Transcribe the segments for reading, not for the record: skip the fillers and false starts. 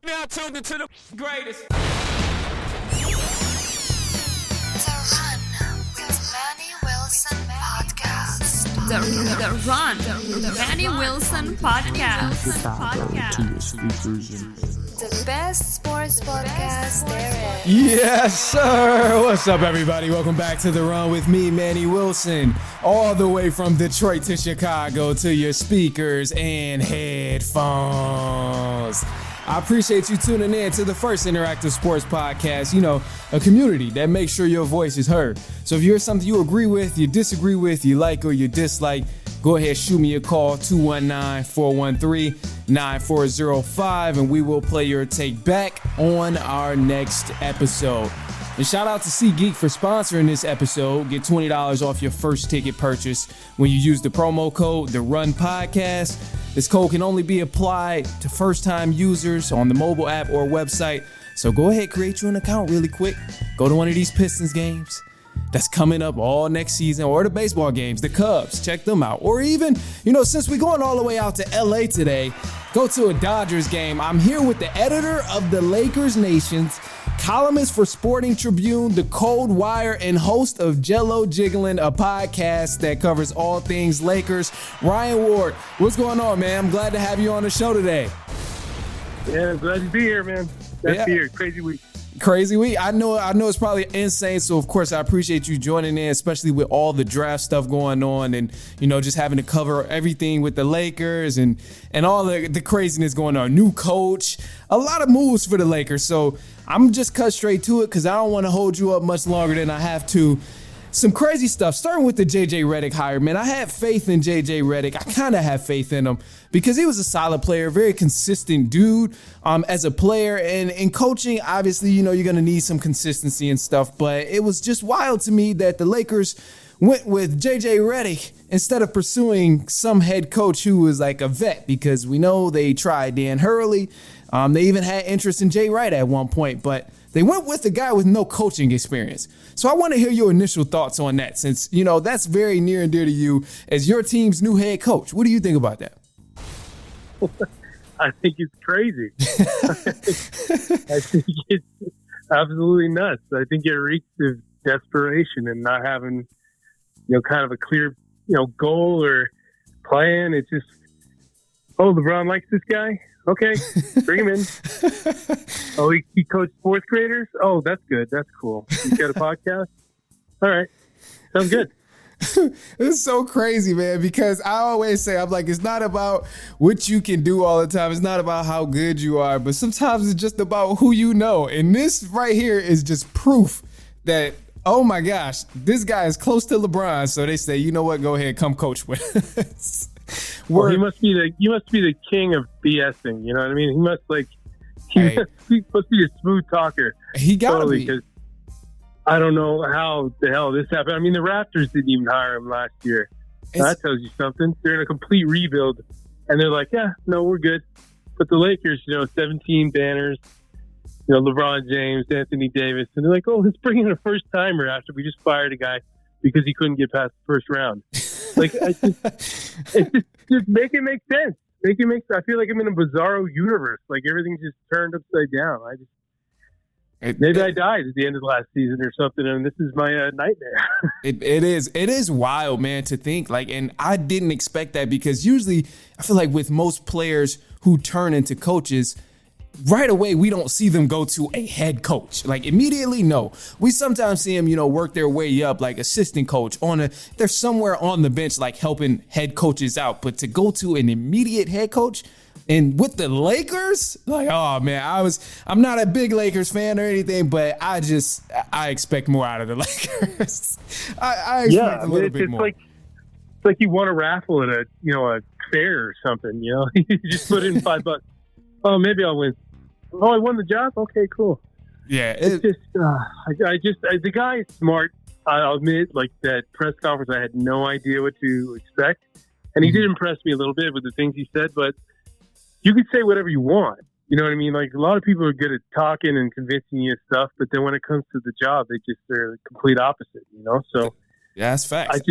Now tuned into the greatest. The Run with Manny Wilson podcast. The Manny Wilson podcast. The best sports podcast there is. Yes, sir. What's up, everybody? Welcome back to The Run with me, Manny Wilson, all the way from Detroit to Chicago to your speakers and headphones. I appreciate you tuning in to the first interactive sports podcast, a community that makes sure your voice is heard. So if you're something you agree with, you disagree with, you like or you dislike, go ahead, shoot me a call, 219-413-9405, and we will play your take back on our next episode. And shout out to SeatGeek for sponsoring this episode. Get $20 off your first ticket purchase when you use the promo code The Run Podcast. This code can only be applied to first-time users on the mobile app or website. So go ahead, create you an account really quick. Go to one of these Pistons games that's coming up all next season, or the baseball games, the Cubs, check them out. Or even, since we're going all the way out to LA today, go to a Dodgers game. I'm here with the editor of the LakersNation, columnist for Sporting Tribune, the Cold Wire, and host of Jello Jiggling, a podcast that covers all things Lakers, Ryan Ward. What's going on, man? I'm glad to have you on the show today. Yeah, I'm glad to be here, man. Glad to be here. Crazy week. Crazy week. I know it's probably insane. So of course I appreciate you joining in, especially with all the draft stuff going on and, just having to cover everything with the Lakers and all the craziness going on. New coach, a lot of moves for the Lakers. So I'm just cut straight to it because I don't want to hold you up much longer than I have to. Some crazy stuff, starting with the J.J. Redick hire, man. I had faith in J.J. Redick. I kind of have faith in him because he was a solid player, very consistent dude as a player. And in coaching, obviously, you're going to need some consistency and stuff. But it was just wild to me that the Lakers went with J.J. Redick instead of pursuing some head coach who was like a vet, because we know they tried Dan Hurley. They even had interest in Jay Wright at one point, but they went with a guy with no coaching experience. So I want to hear your initial thoughts on that, since, that's very near and dear to you as your team's new head coach. What do you think about that? I think it's crazy. I think it's absolutely nuts. I think it reeks of desperation and not having, kind of a clear, goal or plan. It's just, LeBron likes this guy. Okay, bring him in. Oh, he coached fourth graders? Oh, that's good. That's cool. He's got a podcast? All right. Sounds good. It's so crazy, man, because I always say, I'm like, it's not about what you can do all the time. It's not about how good you are, but sometimes it's just about who you know. And this right here is just proof that, oh my gosh, this guy is close to LeBron. So they say, you know what, go ahead, come coach with us. Well, you must be the king of BSing. You know what I mean? He must he's supposed to be a smooth talker. He gotta be. Because I don't know how the hell this happened. I mean, the Raptors didn't even hire him last year. That tells you something. They're in a complete rebuild, and they're like, yeah, no, we're good. But the Lakers, 17 banners, LeBron James, Anthony Davis, and they're like, oh, let's bring in a first timer after we just fired a guy because he couldn't get past the first round. Just make it make sense. I feel like I'm in a bizarro universe. Like everything's just turned upside down. Maybe I died at the end of the last season or something, and this is my nightmare. It is wild, man, to think and I didn't expect that, because usually I feel like with most players who turn into coaches, right away, we don't see them go to a head coach. Immediately, no. We sometimes see them, work their way up like assistant coach they're somewhere on the bench, helping head coaches out. But to go to an immediate head coach, and with the Lakers, oh man, I'm not a big Lakers fan or anything, but I expect more out of the Lakers. I expect a little bit more. It's like you won a raffle at a fair or something, you just put in $5. Oh, maybe I'll win. Oh, I won the job? Okay, cool. Yeah. It's just, the guy is smart. I'll admit, that press conference, I had no idea what to expect. And he did impress me a little bit with the things he said, but you could say whatever you want. You know what I mean? A lot of people are good at talking and convincing you of stuff, but then when it comes to the job, they're the complete opposite, So yeah, that's facts.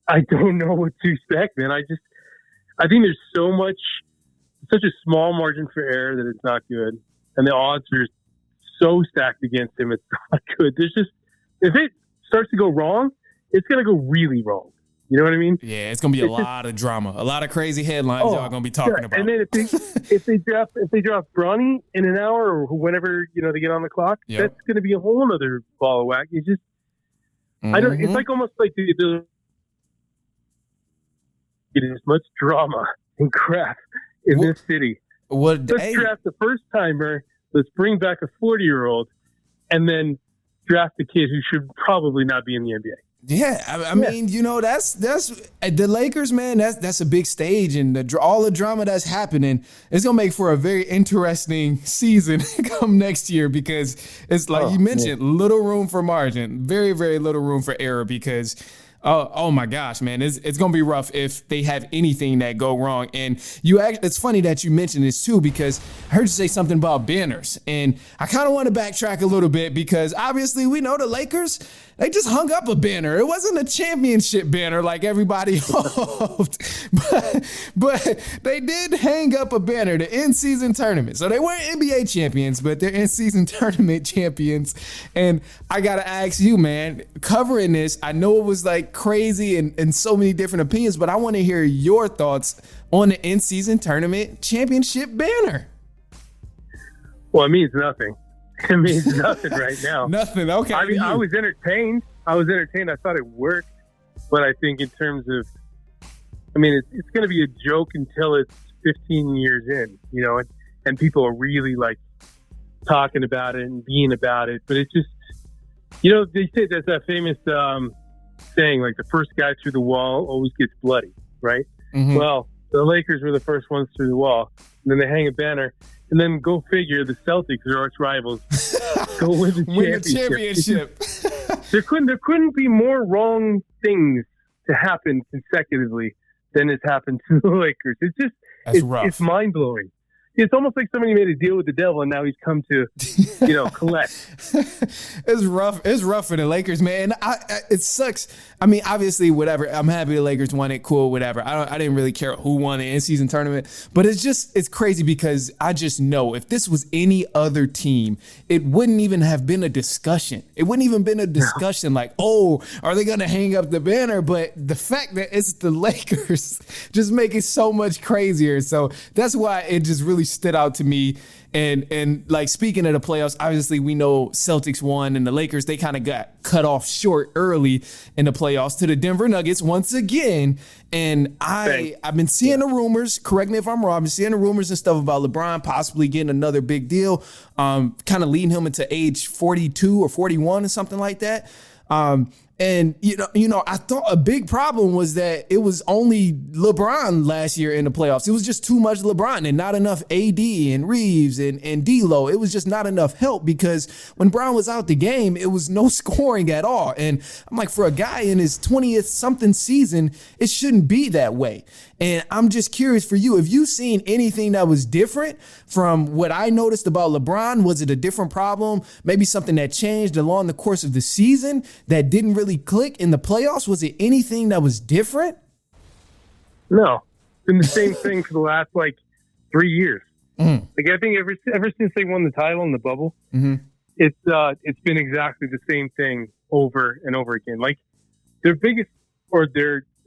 I don't know what to expect, man. I think there's so much such a small margin for error that it's not good, and the odds are so stacked against him, it's not good. There's just, if it starts to go wrong, it's gonna go really wrong. You know what I mean? Yeah, it's gonna be a lot of drama, a lot of crazy headlines y'all gonna be talking about. And then if they draft Bronny in an hour or whenever they get on the clock, that's gonna be a whole other ball of wax. It's just I don't. It's like almost like the get as much drama and crap in this city. Let's draft the first timer. Let's bring back a 40-year-old, and then draft a kid who should probably not be in the NBA. Yeah, I mean, that's the Lakers, man. That's a big stage, and all the drama that's happening, it's gonna make for a very interesting season come next year, because it's like you mentioned, little room for margin, very, very little room for error, because oh my gosh, man, it's gonna be rough if they have anything that go wrong. And it's funny that you mentioned this too, because I heard you say something about banners, and I kind of want to backtrack a little bit, because obviously we know the Lakers, they just hung up a banner. It wasn't a championship banner like everybody hoped, but they did hang up a banner, the in-season tournament. So they weren't NBA champions, but they're in-season tournament champions. And I gotta ask you, man, covering this, I know it was like crazy and so many different opinions, but I want to hear your thoughts on the in-season tournament championship banner. Well, it means nothing. It means nothing right now. Nothing. Okay. I mean, I was entertained. I thought it worked, but I think in terms of, it's going to be a joke until it's 15 years in, and people are really like talking about it and being about it. But it's just, they say there's that famous saying, like, the first guy through the wall always gets bloody, right? Mm-hmm. Well, the Lakers were the first ones through the wall, and then they hang a banner. And then go figure, the Celtics, their arch rivals, go win the championship. There couldn't be more wrong things to happen consecutively than has happened to the Lakers. It's mind blowing. It's almost like somebody made a deal with the devil, and now he's come to, collect. It's rough. It's rough for the Lakers, man. It sucks. I mean, obviously, whatever. I'm happy the Lakers won it. Cool, whatever. I didn't really care who won the in-season tournament, but it's crazy, because I just know if this was any other team, it wouldn't even have been a discussion. It wouldn't even been a discussion like, oh, are they going to hang up the banner? But the fact that it's the Lakers just make it so much crazier. So that's why it just really stood out to me. And like, speaking of the playoffs, obviously we know Celtics won, and the Lakers, they kind of got cut off short early in the playoffs to the Denver Nuggets once again. And I've been seeing the rumors, correct me if I'm wrong, I've been seeing the rumors and stuff about LeBron possibly getting another big deal, kind of leading him into age 42 or 41 or something like that. And, I thought a big problem was that it was only LeBron last year in the playoffs. It was just too much LeBron and not enough AD and Reeves and D'Lo. It was just not enough help, because when Bron was out the game, it was no scoring at all. And I'm like, for a guy in his 20th something season, it shouldn't be that way. And I'm just curious for you, have you seen anything that was different from what I noticed about LeBron? Was it a different problem? Maybe something that changed along the course of the season that didn't really click in the playoffs? Was it anything that was different? No. It's been the same thing for the last 3 years. Mm. Like, I think ever since they won the title in the bubble, it's been exactly the same thing over and over again. Like,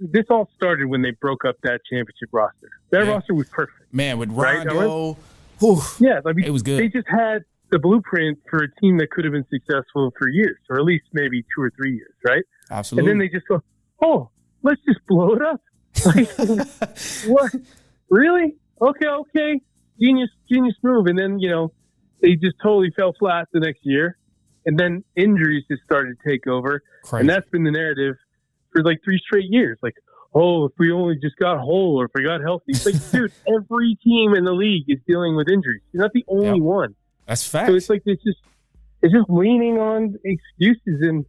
this all started when they broke up that championship roster. That roster was perfect. Man, with Rondo. Right? It was good. They just had the blueprint for a team that could have been successful for years, or at least maybe 2 or 3 years, right? Absolutely. And then they just go, oh, let's just blow it up. Like, what? Really? Okay. Genius move. And then, they just totally fell flat the next year. And then injuries just started to take over. Crazy. And that's been the narrative for 3 straight years. Like, oh, if we only just got whole, or if we got healthy. It's like, dude, every team in the league is dealing with injuries. You're not the only one. That's fact. So it's like, it's just leaning on excuses, and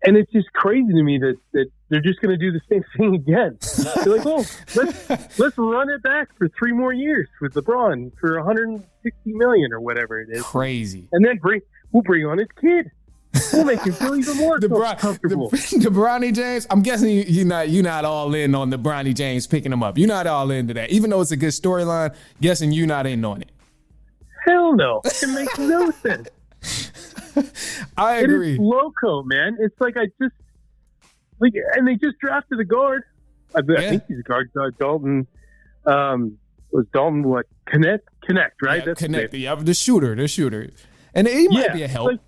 it's just crazy to me that they're just going to do the same thing again. They're like, oh, let's run it back for 3 more years with LeBron for $160 million or whatever it is. Crazy. And then we'll bring on his kid. We'll make him feel even more the comfortable. The Bronny James. I'm guessing you're not all in on the Bronny James picking him up. You're not all into that, even though it's a good storyline. Guessing you're not in on it. Hell no, it makes no sense. I agree. It is loco, man. It's like and they just drafted a guard. I think he's a guard. Dalton. Was Dalton what? Connect, right? Yeah, That's Connect. Yeah, the shooter, and he might be a help.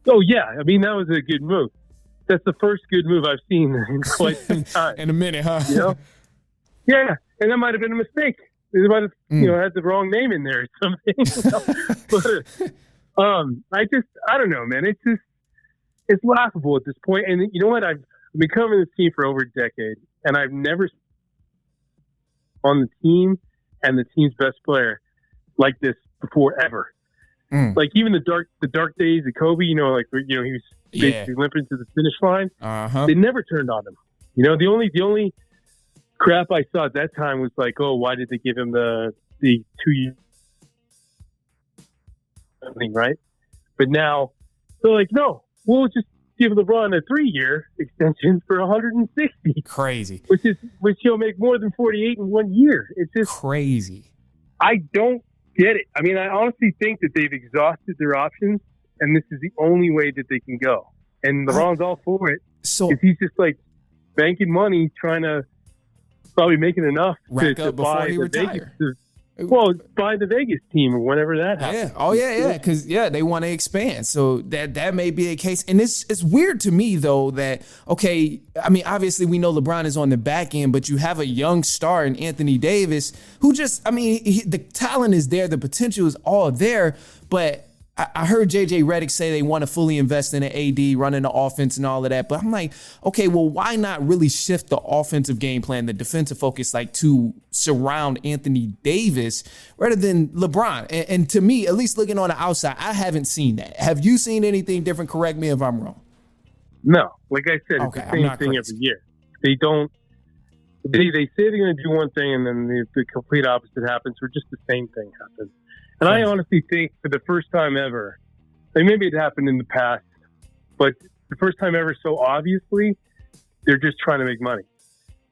Oh yeah, I mean that was a good move. That's the first good move I've seen in quite some time. In a minute, huh? You know? Yeah, and that might have been a mistake. They might have, had the wrong name in there or something. But I don't know, man. It's laughable at this point. And you know what? I've been covering this team for over a decade, and I've never on the team and the team's best player like this before ever. Like even the dark days of Kobe, he was basically limping to the finish line. They never turned on him. The only crap I saw at that time was like, oh, why did they give him the 2 year thing, right? But now they're like, no, we'll just give LeBron a 3-year extension for 160. Crazy. Which he'll make more than 48 in 1 year. It's just crazy. I don't get it. I mean, I honestly think that they've exhausted their options, and this is the only way that they can go. And LeBron's all for it. So he's just like banking money, trying to probably making enough to buy the Vegas. Buy the Vegas team or whenever that happens. Yeah. Oh yeah. Because they want to expand. So that may be a case. And it's weird to me though that obviously we know LeBron is on the back end, but you have a young star in Anthony Davis who the talent is there, the potential is all there, but I heard JJ Redick say they want to fully invest in an AD, running the offense and all of that. But I'm like, okay, well, why not really shift the offensive game plan, the defensive focus, to surround Anthony Davis rather than LeBron? And to me, at least looking on the outside, I haven't seen that. Have you seen anything different? Correct me if I'm wrong. No, like I said, it's the same thing every year. They don't. They say they're going to do one thing and then the complete opposite happens, or just the same thing happens. And I honestly think for the first time ever, maybe it happened in the past, but the first time ever, so obviously, they're just trying to make money.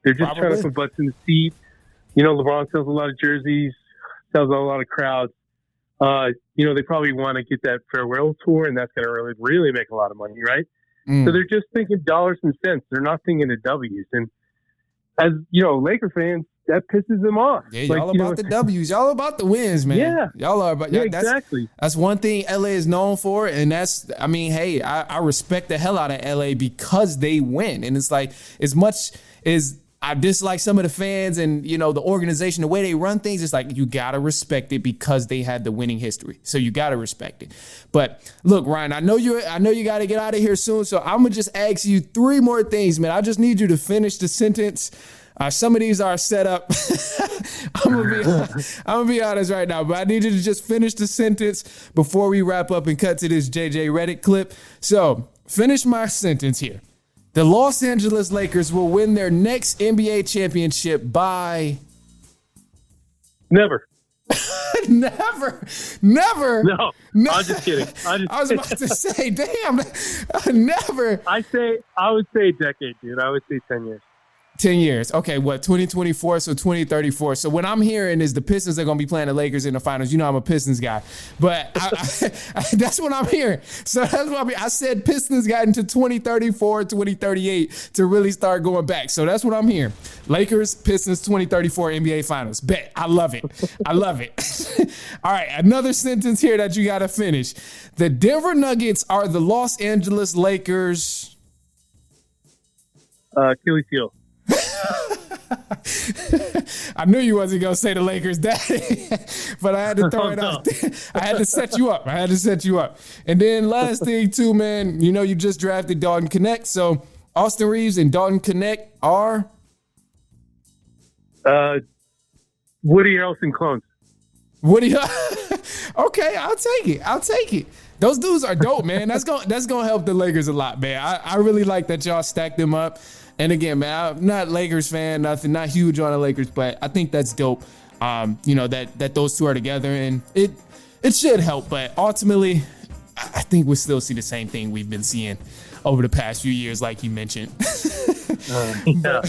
They're just trying to put butts in the seat. LeBron sells a lot of jerseys, sells a lot of crowds. They probably want to get that farewell tour, and that's going to really, really make a lot of money, right? So they're just thinking dollars and cents. They're not thinking of W's. And as, Laker fans, that pisses them off. Yeah, y'all about the W's. Y'all about the wins, man. Yeah. Y'all are about exactly. That's one thing LA is known for, and I respect the hell out of LA because they win. And it's like, as much as I dislike some of the fans and, the organization, the way they run things, it's like you gotta respect it because they had the winning history. So you gotta respect it. But look, Ryan, I know you gotta get out of here soon. So I'm gonna just ask you 3 more things, man. I just need you to finish the sentence. Some of these are set up. I'm gonna be honest right now, but I need you to just finish the sentence before we wrap up and cut to this JJ Redick clip. So finish my sentence here. The Los Angeles Lakers will win their next NBA championship by never. Never. No, I'm just kidding. I was about to say, damn, never. I would say a decade, dude. I would say 10 years. 10 years. Okay, 2024, so 2034. So what I'm hearing is the Pistons are going to be playing the Lakers in the finals. I'm a Pistons guy. But that's what I'm hearing. So that's what I said Pistons got into 2034, 2038 to really start going back. So that's what I'm hearing. Lakers, Pistons, 2034 NBA finals. Bet. I love it. All right, another sentence here that you got to finish. The Denver Nuggets are the Los Angeles Lakers. Achilles heel. I knew you wasn't going to say the Lakers, Daddy, but I had to throw it out there. I had to set you up. And then last thing too, man, you just drafted Dalton Connect. So Austin Reeves and Dalton Connect are? Woody Harrelson clones. Woody. Okay, I'll take it. Those dudes are dope, man. That's gonna help the Lakers a lot, man. I really like that y'all stacked them up. And again, man, I'm not Lakers fan, nothing, not huge on the Lakers, but I think that's dope. That those two are together, and it should help. But ultimately, think we'll still see the same thing we've been seeing over the past few years, like you mentioned. Yeah.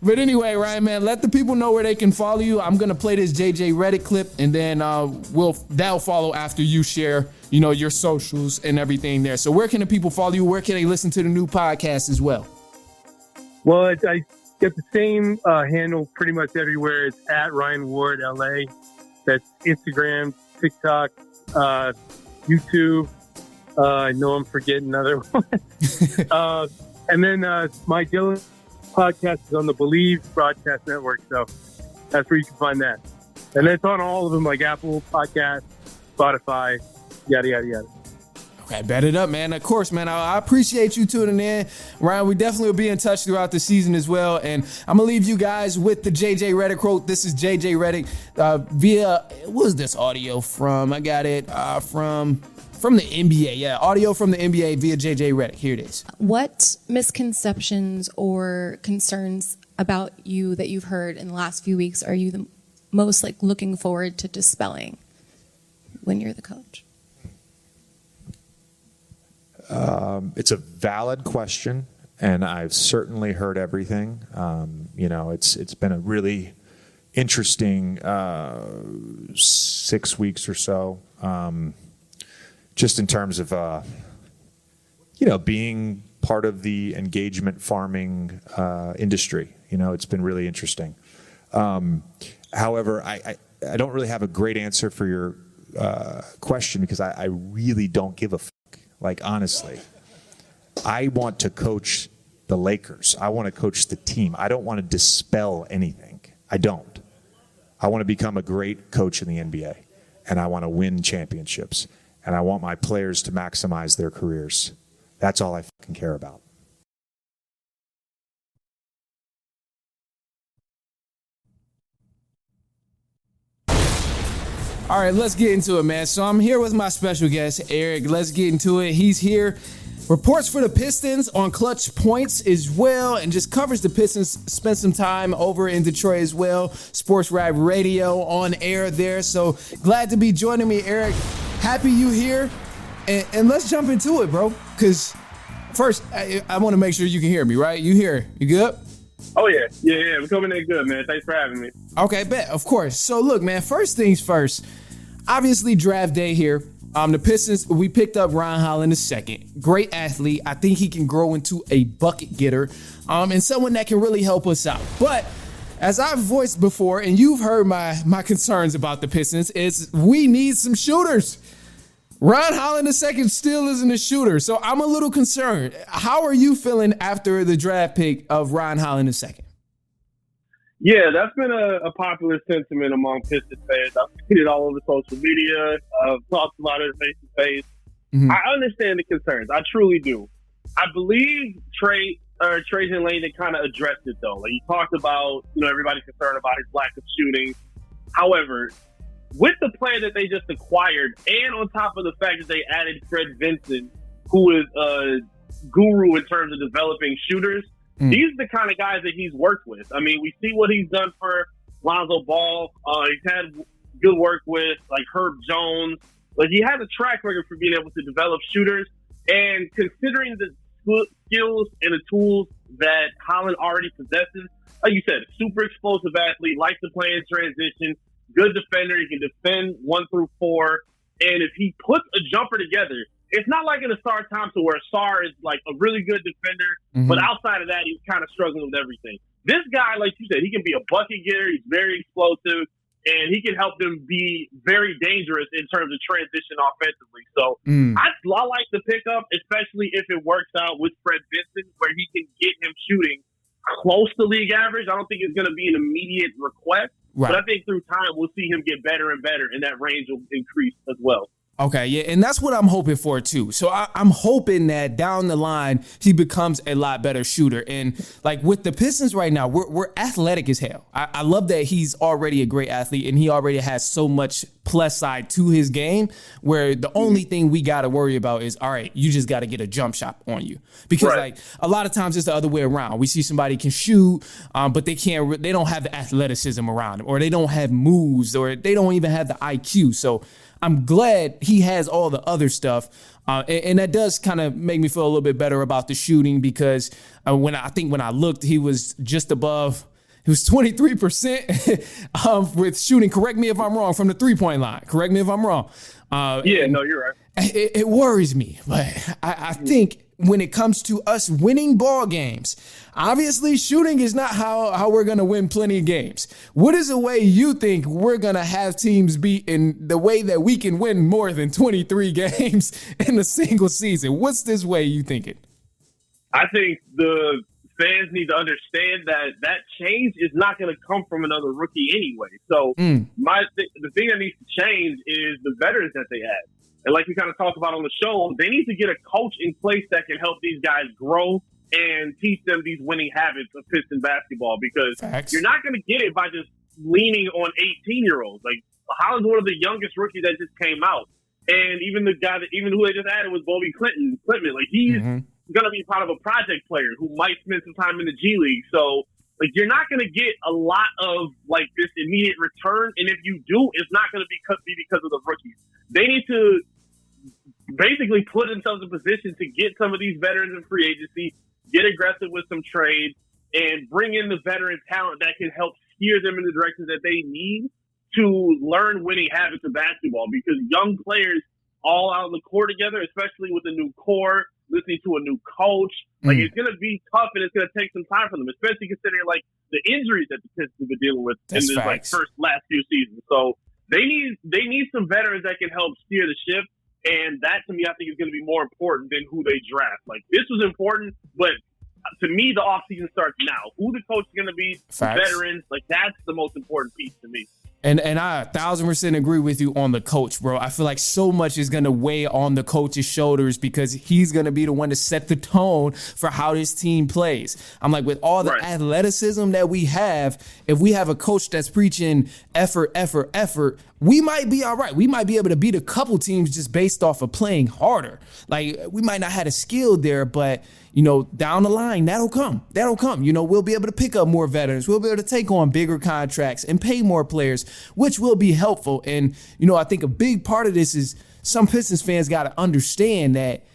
But anyway, Ryan, man, let the people know where they can follow you. I'm gonna play this JJ Redick clip, and then that'll follow after you share, your socials and everything there. So where can the people follow you? Where can they listen to the new podcast as well? Well, I get the same handle pretty much everywhere. It's at Ryan Ward LA. That's Instagram, TikTok, YouTube. I know I'm forgetting another one. And then my Dylan podcast is on the Believe Broadcast Network. So that's where you can find that. And it's on all of them, like Apple Podcasts, Spotify, yada, yada, yada. Okay, bet it up, man. Of course, man. I appreciate you tuning in. Ryan, we definitely will be in touch throughout the season as well. And I'm going to leave you guys with the JJ Redick quote. This is JJ Redick via, what is this audio from? I got it from the NBA. Yeah, audio from the NBA via JJ Redick. Here it is. What misconceptions or concerns about you that you've heard in the last few weeks are you the most looking forward to dispelling when you're the coach? It's a valid question, and I've certainly heard everything. It's been a really interesting 6 weeks or so, just in terms of being part of the engagement farming industry. It's been really interesting. However, I don't really have a great answer for your question because I really don't give a fuck. Honestly, I want to coach the Lakers. I want to coach the team. I don't want to dispel anything. I don't. I want to become a great coach in the NBA, and I want to win championships, and I want my players to maximize their careers. That's all I fucking care about. All right, let's get into it, man. So I'm here with my special guest, Eric. Let's get into it. He's here. Reports for the Pistons on Clutch Points as well, and just covers the Pistons. Spent some time over in Detroit as well. Sports Rap Radio on air there. So glad to be joining me, Eric. Happy you here. And let's jump into it, bro. Because first, I want to make sure you can hear me, right? You here? You good? Oh, yeah. Yeah. We're coming in good, man. Thanks for having me. Okay, bet. Of course. So look, man, first things first. Obviously, draft day here. The Pistons, we picked up Ron Holland II. Great athlete. I think he can grow into a bucket getter and someone that can really help us out. But as I've voiced before, and you've heard my concerns about the Pistons, is we need some shooters. Ron Holland II still isn't a shooter, so I'm a little concerned. How are you feeling after the draft pick of Ron Holland II? Yeah, that's been a popular sentiment among Pistons fans. I've seen it all over social media. I've talked about it face to face. I understand the concerns. I truly do. I believe Trajan Langdon kind of addressed it, though. He talked about, everybody's concerned about his lack of shooting. However, with the player that they just acquired, and on top of the fact that they added Fred Vincent, who is a guru in terms of developing shooters, these are the kind of guys that he's worked with. I mean, we see what he's done for Lonzo Ball. He's had good work with, Herb Jones. He has a track record for being able to develop shooters. And considering the skills and the tools that Holland already possesses, like you said, super explosive athlete, likes to play in transition, good defender. He can defend 1 through 4. And if he puts a jumper together, it's not like in a Sar Thompson where Sar is a really good defender, but outside of that, he's kind of struggling with everything. This guy, like you said, he can be a bucket getter. He's very explosive, and he can help them be very dangerous in terms of transition offensively. So I like the pickup, especially if it works out with Fred Vincent, where he can get him shooting close to league average. I don't think it's going to be an immediate request, but I think through time we'll see him get better and better, and that range will increase as well. Okay, yeah, and that's what I'm hoping for too. So I'm hoping that down the line he becomes a lot better shooter. And with the Pistons right now, we're athletic as hell. I love that he's already a great athlete and he already has so much plus side to his game where the only thing we got to worry about is, all right, you just got to get a jump shot on you. Because a lot of times it's the other way around. We see somebody can shoot, but they don't have the athleticism around them, or they don't have moves, or they don't even have the IQ. So I'm glad he has all the other stuff. And that does kind of make me feel a little bit better about the shooting, because when I looked, he was just above. He was 23% with shooting. Correct me if I'm wrong, from the 3-point line. Correct me if I'm wrong. No, you're right. It worries me, but I think when it comes to us winning ball games, obviously shooting is not how we're going to win plenty of games. What is a way you think we're going to have teams beat in the way that we can win more than 23 games in a single season? What's this way you thinking? I think the fans need to understand that change is not going to come from another rookie anyway. So the thing that needs to change is the veterans that they have. And like we kind of talked about on the show, they need to get a coach in place that can help these guys grow and teach them these winning habits of Piston basketball, because you're not going to get it by just leaning on 18-year-olds. Like, Holland's one of the youngest rookies that just came out. And even the guy who they just added was Bobby Clinton. Like, he's going to be part of a project player who might spend some time in the G League. So, like, you're not going to get a lot of, like, this immediate return. And if you do, it's not going to be because of the rookies. They need to basically put themselves in position to get some of these veterans in free agency, get aggressive with some trades, and bring in the veteran talent that can help steer them in the directions that they need to learn winning habits of basketball. Because young players all out on the court together, especially with a new core, listening to a new coach, like, it's going to be tough, and it's going to take some time for them, especially considering, like, the injuries that the Pistons have been dealing with in this last few seasons. So they need some veterans that can help steer the ship. And that, to me, I think is going to be more important than who they draft. Like, this was important, but to me, the offseason starts now. Who the coach is going to be, veterans, like, that's the most important piece to me. And I 1,000% agree with you on the coach, bro. I feel like so much is going to weigh on the coach's shoulders, because he's going to be the one to set the tone for how this team plays. I'm like, with all the athleticism that we have, if we have a coach that's preaching effort, we might be all right. We might be able to beat a couple teams just based off of playing harder. Like, we might not have a skill there, but, you know, down the line, that'll come. You know, we'll be able to pick up more veterans. We'll be able to take on bigger contracts and pay more players, which will be helpful. And, you know, I think a big part of this is some Pistons fans got to understand that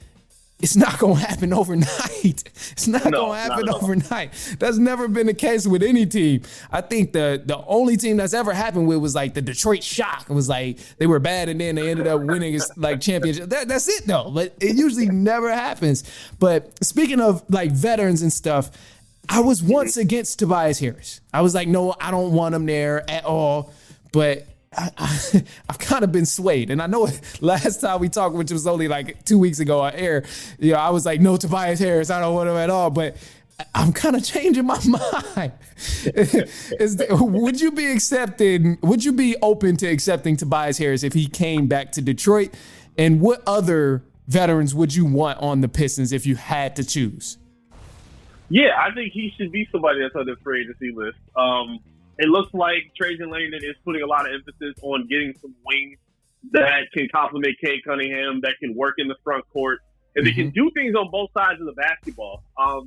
it's not going to happen overnight. It's not going to happen overnight. That's never been the case with any team. I think the only team that's ever happened with was like the Detroit Shock. It was like they were bad and then they ended up winning like championship. That's it though. But it usually never happens. But speaking of like veterans and stuff, I was once against Tobias Harris. I was like, no, I don't want him there at all. But I've kind of been swayed. And I know last time we talked, which was only like 2 weeks ago on air, you know, I was like, no, Tobias Harris, I don't want him at all. But I'm kind of changing my mind. Would you be open to accepting Tobias Harris if he came back to Detroit? And what other veterans would you want on the Pistons if you had to choose? Yeah, I think he should be somebody that's on the free agency list. It looks like Trajan Langdon is putting a lot of emphasis on getting some wings that can complement Cade Cunningham, that can work in the front court, and they can do things on both sides of the basketball. I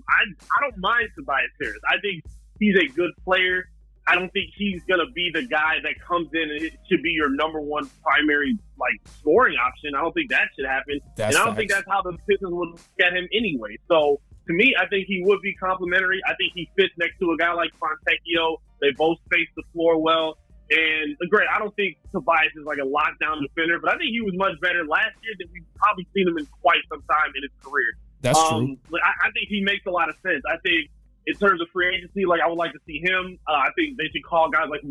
don't mind Tobias Harris. I think he's a good player. I don't think he's going to be the guy that comes in and it should be your number one primary like scoring option. I don't think that should happen. I don't think that's how the Pistons would look at him anyway. So to me, I think he would be complimentary. I think he fits next to a guy like Fontecchio. They both space the floor well. And great, I don't think Tobias is like a lockdown defender, but I think he was much better last year than we've probably seen him in quite some time in his career. That's true. I think he makes a lot of sense. I think in terms of free agency, like I would like to see him. I think they should call guys like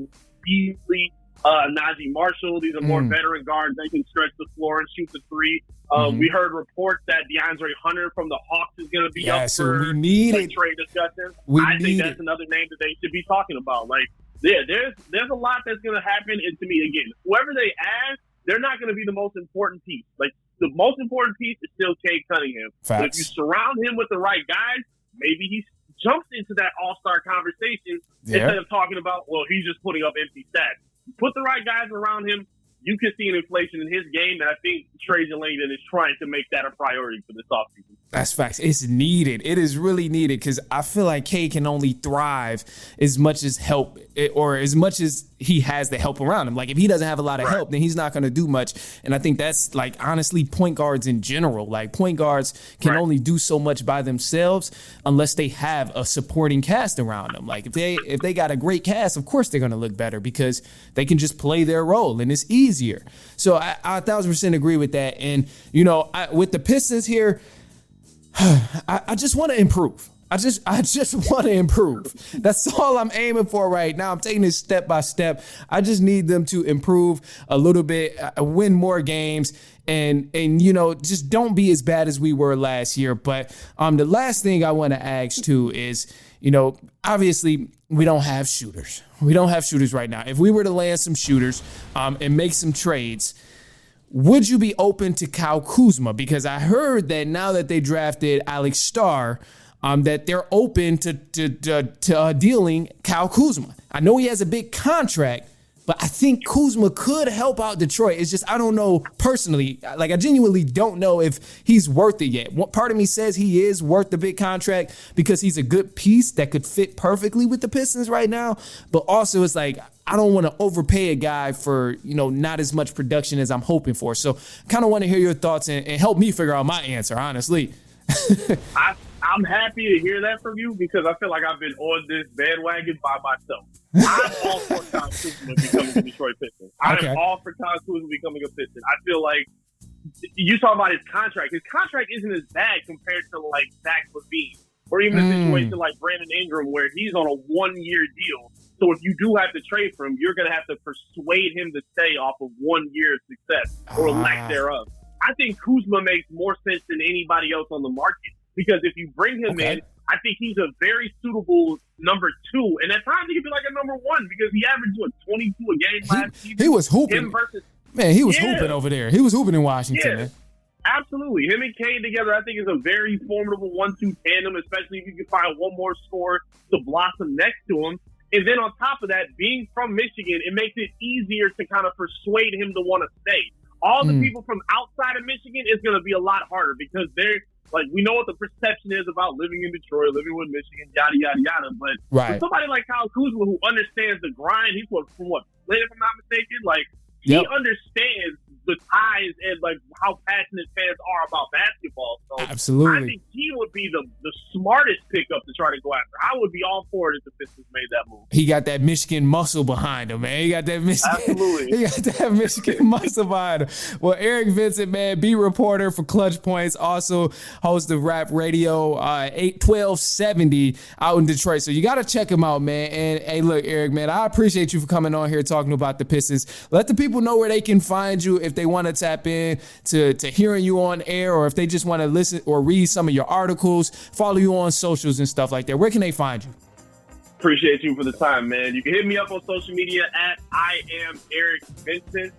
Beasley, Najee Marshall. These are more veteran guards. They can stretch the floor and shoot the three. We heard reports that DeAndre Hunter from the Hawks is going to be up for trade discussion. I think that's another name that they should be talking about. Like, yeah, there's a lot that's going to happen. And to me, again, whoever they add, they're not going to be the most important piece. Like, the most important piece is still Cade Cunningham. But if you surround him with the right guys, maybe he jumps into that all-star conversation instead of talking about, well, he's just putting up empty stats. Put the right guys around him. You can see an inflation in his game, and I think Trajan Langdon is trying to make that a priority for this offseason. That's facts. It's needed. It is really needed because I feel like K can only thrive as much as help or as much as he has the help around him. Like if he doesn't have a lot of help, then he's not going to do much. And I think that's like honestly point guards in general. Like point guards can only do so much by themselves unless they have a supporting cast around them. Like if they got a great cast, of course they're going to look better because they can just play their role and it's easier. So I 1,000% agree with that. And with the Pistons here, I just want to improve. I just want to improve. That's all I'm aiming for right now. I'm taking this step by step. I just need them to improve a little bit, win more games, and just don't be as bad as we were last year. But the last thing I want to ask too is, obviously we don't have shooters. We don't have shooters right now. If we were to land some shooters and make some trades, would you be open to Kyle Kuzma? Because I heard that now that they drafted Alex Starr, that they're open to dealing Kyle Kuzma. I know he has a big contract, but I think Kuzma could help out Detroit. It's just I don't know personally. Like I genuinely don't know if he's worth it yet. One part of me says he is worth the big contract because he's a good piece that could fit perfectly with the Pistons right now. But also it's like I don't want to overpay a guy for, not as much production as I'm hoping for. So kind of want to hear your thoughts and help me figure out my answer, honestly. I'm happy to hear that from you because I feel like I've been on this bandwagon by myself. I'm all for Kyle Kuzma becoming a Detroit Piston. I'm all for Kyle Kuzma becoming a Piston. I feel like you talk about his contract. His contract isn't as bad compared to like Zach LaVine or even a situation like Brandon Ingram where he's on a 1-year deal. So if you do have to trade for him, you're going to have to persuade him to stay off of 1 year's success or lack thereof. I think Kuzma makes more sense than anybody else on the market because if you bring him in, I think he's a very suitable number 2. And at times he could be like a number 1 because he averaged 22 a game last season. He was hooping. He was hooping over there. He was hooping in Washington, man. Absolutely. Him and Kane together, I think, is a very formidable 1-2 tandem, especially if you can find one more scorer to blossom next to him. And then on top of that, being from Michigan, it makes it easier to kind of persuade him to want to stay. All the people from outside of Michigan is going to be a lot harder because they're like, we know what the perception is about living in Detroit, living with Michigan, yada, yada, yada. But for somebody like Kyle Kuzma who understands the grind, he's from what, Flint, if I'm not mistaken, like he understands the ties and like how passionate fans are about basketball. So absolutely. I think he would be the smartest pickup to try to go after. I would be all for it if the Pistons made that move. He got that Michigan muscle behind him, man. He got that Michigan muscle behind him. Well, Eric Vincent, man, beat reporter for Clutch Points, also host of Rap Radio 1270 out in Detroit. So you got to check him out, man. And hey, look, Eric, man, I appreciate you for coming on here talking about the Pistons. Let the people know where they can find you if they want to tap in to hearing you on air, or if they just want to listen or read some of your articles, follow you on socials and stuff like that. Where can they find you? Appreciate you for the time, man. You can hit me up on social media at I am Eric Vincent.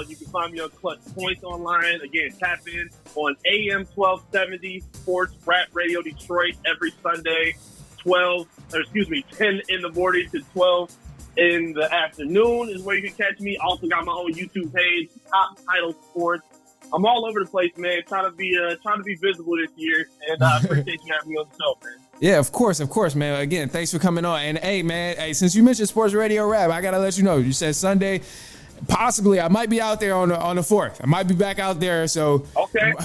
You can find me on Clutch Points online. Again, tap in on AM 1270 Sports Rap Radio Detroit every Sunday, 10 in the morning to 12 in the afternoon is where you can catch me. Also got my own YouTube page, Top Title Sports. I'm all over the place, man. Trying to be visible this year, and I appreciate you having me on the show, man. Yeah, of course, man. Again, thanks for coming on. And hey, man, since you mentioned Sports Radio Rap, I gotta let you know. You said Sunday. Possibly, I might be out there on the 4th. I might be back out there, so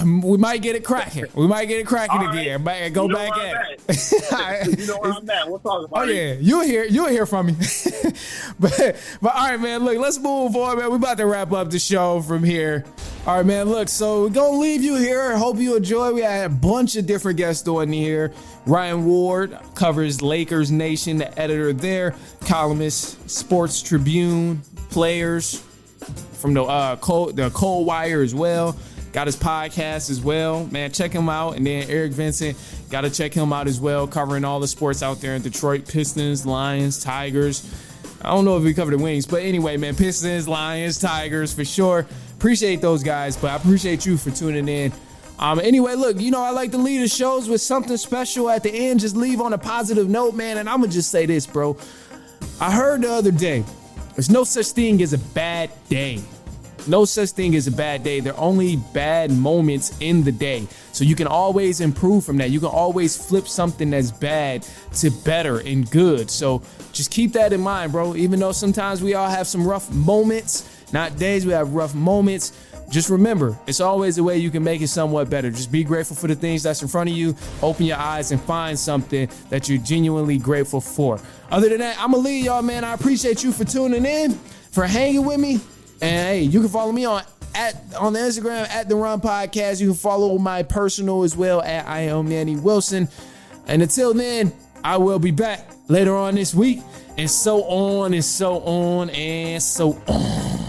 we might get it cracking. We might get it cracking again. Might go back at it. You know where I'm at. We'll talk about it. Oh yeah, you'll hear from me. but all right, man. Look, let's move on, man. We're about to wrap up the show from here. All right, man. Look, so we're gonna leave you here. I hope you enjoy. We had a bunch of different guests on here. Ryan Ward covers LakersNation, the editor there, columnist, Sports Tribune, players from the Cold Wire as well. Got his podcast as well. Man, check him out. And then Eric Vincent, got to check him out as well, covering all the sports out there in Detroit. Pistons, Lions, Tigers. I don't know if we covered the Wings, but anyway, man, Pistons, Lions, Tigers for sure. Appreciate those guys, but I appreciate you for tuning in. Anyway, look, I like to lead the shows with something special at the end. Just leave on a positive note, man. And I'm going to just say this, bro. I heard the other day, there's no such thing as a bad day. no such thing as a bad day. There are only bad moments in the day. So you can always improve from that. You can always flip something that's bad to better and good. So just keep that in mind, bro. Even though sometimes we all have some rough moments, not days, we have rough moments. Just remember, it's always a way you can make it somewhat better. Just be grateful for the things that's in front of you. Open your eyes and find something that you're genuinely grateful for. Other than that, I'm going to leave y'all, man. I appreciate you for tuning in, for hanging with me. And hey, you can follow me on the Instagram at the Ron Podcast. You can follow my personal as well at I am Manny Wilson. And until then, I will be back later on this week. And so on and so on and so on.